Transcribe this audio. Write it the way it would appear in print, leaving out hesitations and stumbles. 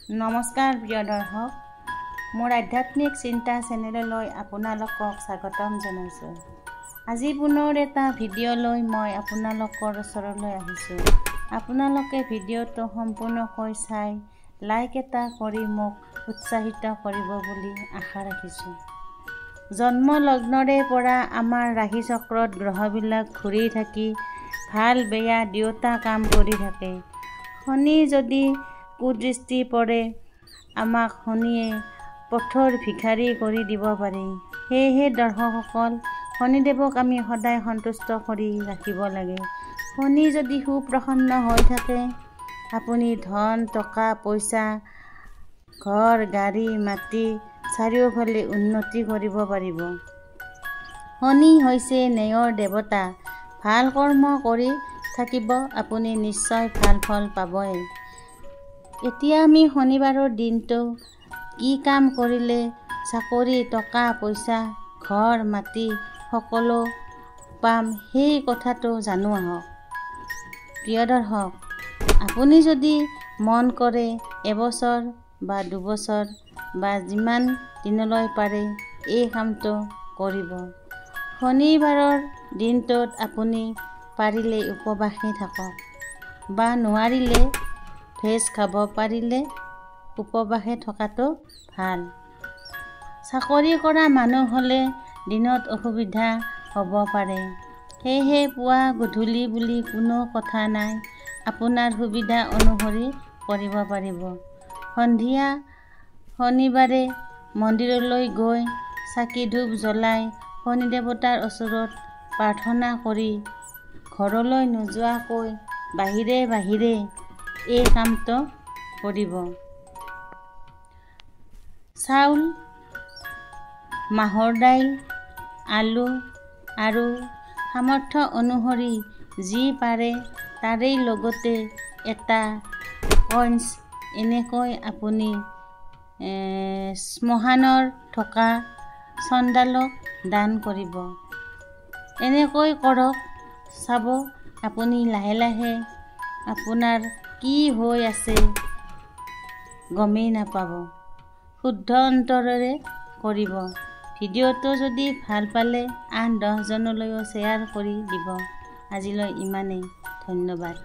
নমস্কাৰ প্ৰিয় দৰ্শক, মোৰ আধ্যাত্মিক চিন্তা চেনেললৈ আপোনালোকক স্বাগতম জনাইছোঁ। আজি পুনৰ এটা ভিডিঅ' লৈ মই আপোনালোকৰ ওচৰলৈ আহিছোঁ। আপোনালোকে ভিডিঅ'টো সম্পূৰ্ণকৈ চাই লাইক এটা কৰি মোক উৎসাহিত কৰিব বুলি আশা ৰাখিছোঁ। জন্ম লগ্নৰে পৰা আমাৰ ৰাশি চক্ৰত গ্ৰহবিলাক ঘূৰি থাকি ভাল বেয়া দুয়োটা কাম কৰি থাকে। শনি যদি কুদৃষ্টি পৰে, আমাক শনিয়ে পথৰ ভিখাৰী কৰি দিব পাৰে। সেয়েহে দৰ্শকসকল, শনিদেৱক আমি সদায় সন্তুষ্ট কৰি ৰাখিব লাগে। শনি যদি সুপ্ৰসন্ন হৈ থাকে, আপুনি ধন টকা পইচা, ঘৰ গাড়ী মাটি চাৰিওফালে উন্নতি কৰিব পাৰিব। শনি হৈছে ন্যায়ৰ দেৱতা। ভাল কৰ্ম কৰি থাকিব, আপুনি নিশ্চয় ভাল ফল পাবই। এতিয়া আমি শনিবাৰৰ দিনটো কি কাম কৰিলে চাকৰি টকা পইচা ঘৰ মাটি সকলো পাম, সেই কথাটো জানো আহক। প্ৰিয় দৰ্শক, আপুনি যদি মন কৰে এবছৰ বা দুবছৰ বা যিমান দিনলৈ পাৰে এই কামটো কৰিব। শনিবাৰৰ দিনটোত আপুনি পাৰিলে উপবাসে থাকক বা নোৱাৰিলে ভেজ খাব, পাৰিলে উপবাসে থকাটো ভাল। চাকৰি কৰা মানুহ হ'লে দিনত অসুবিধা হ'ব পাৰে, সেয়েহে পুৱা গধূলি বুলি কোনো কথা নাই, আপোনাৰ সুবিধা অনুসৰি কৰিব পাৰিব। সন্ধিয়া শনিবাৰে মন্দিৰলৈ গৈ চাকি ধূপ জ্বলাই শনি দেৱতাৰ ওচৰত প্ৰাৰ্থনা কৰি ঘৰলৈ নোযোৱাকৈ বাহিৰে বাহিৰে এই কামটো কৰিব। চাউল, মাহৰ দাইল, আলু আৰু সামৰ্থ্য অনুসৰি যি পাৰে তাৰেই লগতে এটা কইন্স এনেকৈ আপুনি শ্মশানৰ থকা চণ্ডালক দান কৰিব। এনেকৈ কৰক, চাব আপুনি লাহে লাহে আপোনাৰ কি হৈ আছে গমেই নাপাব। শুদ্ধ অন্তৰেৰে কৰিব। ভিডিঅ'টো যদি ভাল পালে 8-10 জনলৈও শ্বেয়াৰ কৰি দিব। আজিলৈ ইমানেই, ধন্যবাদ।